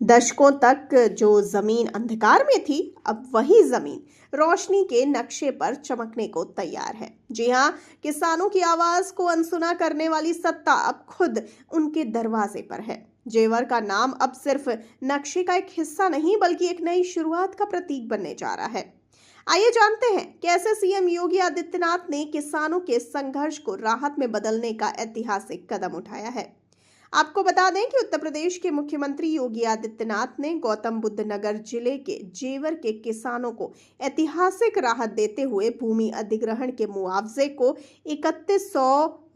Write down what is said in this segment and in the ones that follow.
दशकों तक जो जमीन अंधकार में थी, अब वही जमीन रोशनी के नक्शे पर चमकने को तैयार है। जी हां, किसानों की आवाज को अनसुना करने वाली सत्ता अब खुद उनके दरवाजे पर है। जेवर का नाम अब सिर्फ नक्शे का एक हिस्सा नहीं, बल्कि एक नई शुरुआत का प्रतीक बनने जा रहा है। आइए जानते हैं कैसे सीएम योगी आदित्यनाथ ने किसानों के संघर्ष को राहत में बदलने का ऐतिहासिक कदम उठाया है। आपको बता दें कि उत्तर प्रदेश के मुख्यमंत्री योगी आदित्यनाथ ने गौतम बुद्ध नगर जिले के जेवर के किसानों को ऐतिहासिक राहत देते हुए भूमि अधिग्रहण के मुआवजे को 3100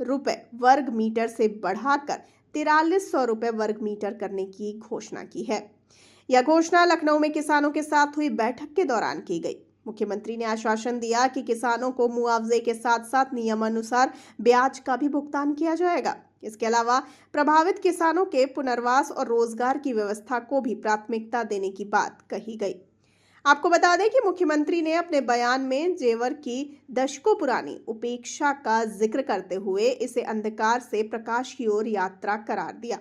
रुपए वर्ग मीटर से बढ़ाकर 4300 रुपए वर्ग मीटर करने की घोषणा की है। यह घोषणा लखनऊ में किसानों के साथ हुई बैठक के दौरान की गई। मुख्यमंत्री ने आश्वासन दिया कि किसानों को मुआवजे के साथ साथ नियमानुसार ब्याज का भी भुगतान किया जाएगा। इसके अलावा प्रभावित किसानों के पुनर्वास और रोजगार की व्यवस्था को भी प्राथमिकता देने की बात कही गई। आपको बता दें कि मुख्यमंत्री ने अपने बयान में जेवर की दशकों पुरानी उपेक्षा का जिक्र करते हुए इसे अंधकार से प्रकाश की ओर यात्रा करार दिया।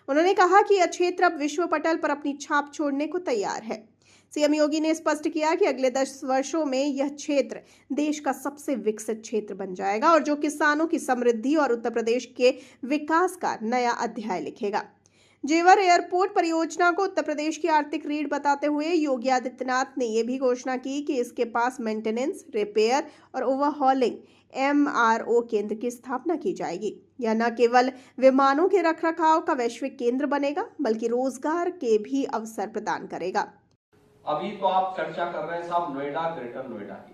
उन्होंने कहा कि यह क्षेत्र अब विश्व पटल पर अपनी छाप छोड़ने को तैयार है। सीएम योगी ने स्पष्ट किया कि अगले 10 वर्षों में यह क्षेत्र देश का सबसे विकसित क्षेत्र बन जाएगा और जो किसानों की समृद्धि और उत्तर प्रदेश के विकास का नया अध्याय लिखेगा। जेवर एयरपोर्ट परियोजना को उत्तर प्रदेश की आर्थिक रीढ़ बताते हुए योगी आदित्यनाथ ने यह भी घोषणा की कि इसके पास मेंटेनेंस, रिपेयर और ओवरहॉलिंग एमआरओ केंद्र की स्थापना की जाएगी। यह न केवल विमानों के रखरखाव का वैश्विक केंद्र बनेगा, बल्कि रोजगार के भी अवसर प्रदान करेगा। अभी तो आप चर्चा कर रहे हैं साहब नोएडा, ग्रेटर नोएडा की।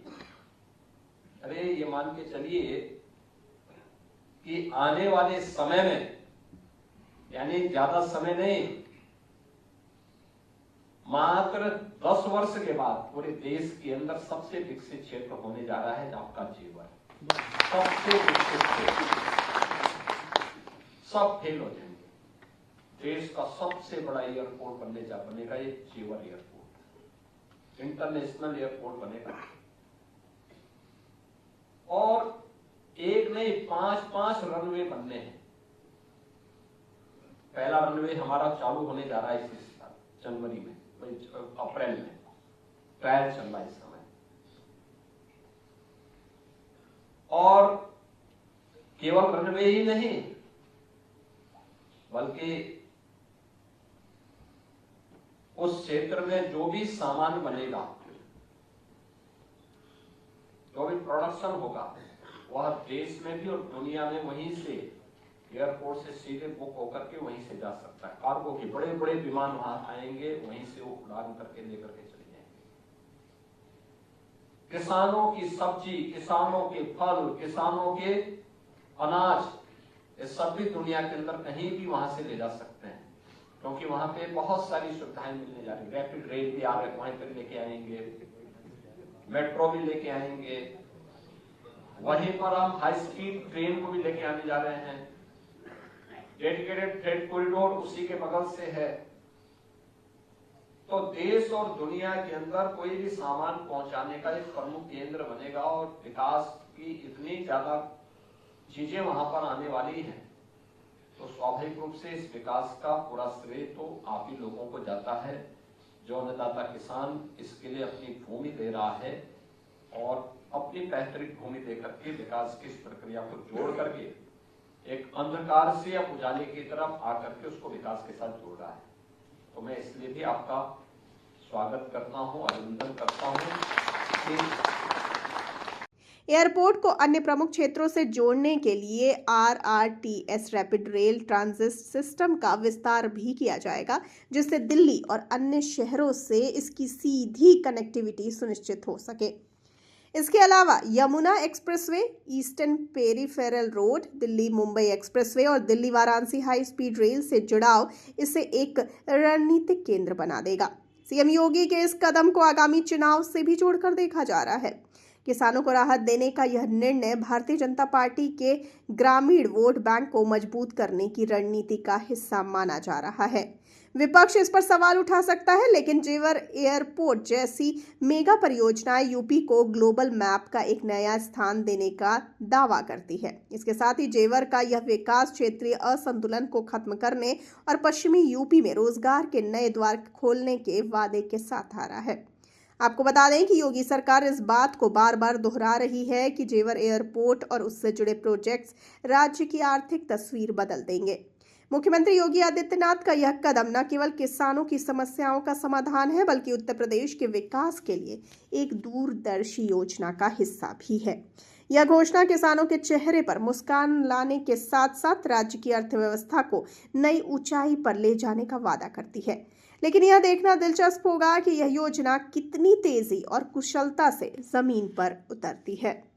अरे ये मान के चलिए कि आने वाले समय में, यानी ज्यादा समय नहीं, मात्र 10 वर्ष के बाद पूरे देश के अंदर सबसे विकसित क्षेत्र होने जा रहा है आपका जेवर। सबसे विकसित क्षेत्र, सब फेल हो जाएंगे। देश का सबसे बड़ा एयरपोर्ट बनेगा ये जेवर एयरपोर्ट, इंटरनेशनल एयरपोर्ट बनेगा। और एक नहीं 5-5 रनवे बनने हैं। पहला रनवे हमारा चालू होने जा रहा है इस जनवरी में, अप्रैल में ट्रायल चल रहा है इस समय। और केवल रनवे ही नहीं, बल्कि उस क्षेत्र में जो भी सामान बनेगा, जो भी प्रोडक्शन होगा, वह देश में भी और दुनिया में वहीं से एयरपोर्ट से सीधे बुक होकर के वहीं से जा सकता है। कार्गो के बड़े बड़े विमान वहां आएंगे, वहीं से वो उड़ान करके लेकर के चले जाएंगे। किसानों की सब्जी, किसानों के फल, किसानों के अनाज, ये सब भी दुनिया के अंदर कहीं भी वहां से ले जा सकते हैं, क्योंकि वहां पे बहुत सारी सुविधाएं मिलने जा रही। रैपिड रेल भी आ रहे, वहीं पर लेके आएंगे, मेट्रो भी लेके आएंगे, वहीं पर हम हाई स्पीड ट्रेन को भी लेके आने जा रहे हैं। डेडिकेटेड फ्रेट कॉरिडोर उसी के बगल से है। तो देश और दुनिया के अंदर कोई भी सामान पहुंचाने का एक प्रमुख केंद्र बनेगा और विकास की इतनी ज्यादा चीजें वहां पर आने वाली हैं, तो स्वाभाविक रूप से इस विकास का पूरा श्रेय तो आप ही लोगों को जाता है। जो अन्नदाता किसान इसके लिए अपनी भूमि दे रहा है और अपनी पैतृक भूमि देकर के विकास की इस प्रक्रिया को जोड़ करके एक अंधकार से अब उजाले की तरफ आकर के उसको विकास के साथ जोड़ रहा है। तो मैं इसलिए भी आपका स्वागत करता हूं, अभिनंदन करता हूं कि एयरपोर्ट को अन्य प्रमुख क्षेत्रों से जोड़ने के लिए RRTS rapid rail transit system का विस्तार भी किया जाएगा, जिससे दिल्ली और अन्य शहरों से इसकी सीधी कनेक्टिविटी सुनिश्चित हो सके। इसके अलावा Yamuna expressway, Eastern Peripheral road, Delhi Mumbai expressway और Delhi Varanasi high speed rail से जुड़ाव इसे एक रणनीतिक केंद्र बना देगा। सीएम योगी के इस कदम को आगामी चुनाव से भी जोड़कर देखा जा रहा है। किसानों को राहत देने का यह निर्णय भारतीय जनता पार्टी के ग्रामीण वोट बैंक को मजबूत करने की रणनीति का हिस्सा माना जा रहा है। विपक्ष इस पर सवाल उठा सकता है, लेकिन जेवर एयरपोर्ट जैसी मेगा परियोजनाएं यूपी को ग्लोबल मैप का एक नया स्थान देने का दावा करती है। इसके साथ ही जेवर का यह विकास क्षेत्रीय असंतुलन को खत्म करने और पश्चिमी यूपी में रोजगार के नए द्वार खोलने के वादे के साथ आ रहा है। आपको बता दें कि योगी सरकार इस बात को बार बार दोहरा रही है कि जेवर एयरपोर्ट और उससे जुड़े प्रोजेक्ट्स राज्य की आर्थिक तस्वीर बदल देंगे। मुख्यमंत्री योगी आदित्यनाथ का यह कदम न केवल किसानों की समस्याओं का समाधान है, बल्कि उत्तर प्रदेश के विकास के लिए एक दूरदर्शी योजना का हिस्सा भी है। यह घोषणा किसानों के चेहरे पर मुस्कान लाने के साथ साथ राज्य की अर्थव्यवस्था को नई ऊंचाई पर ले जाने का वादा करती है। लेकिन यह देखना दिलचस्प होगा कि यह योजना कितनी तेजी और कुशलता से जमीन पर उतरती है।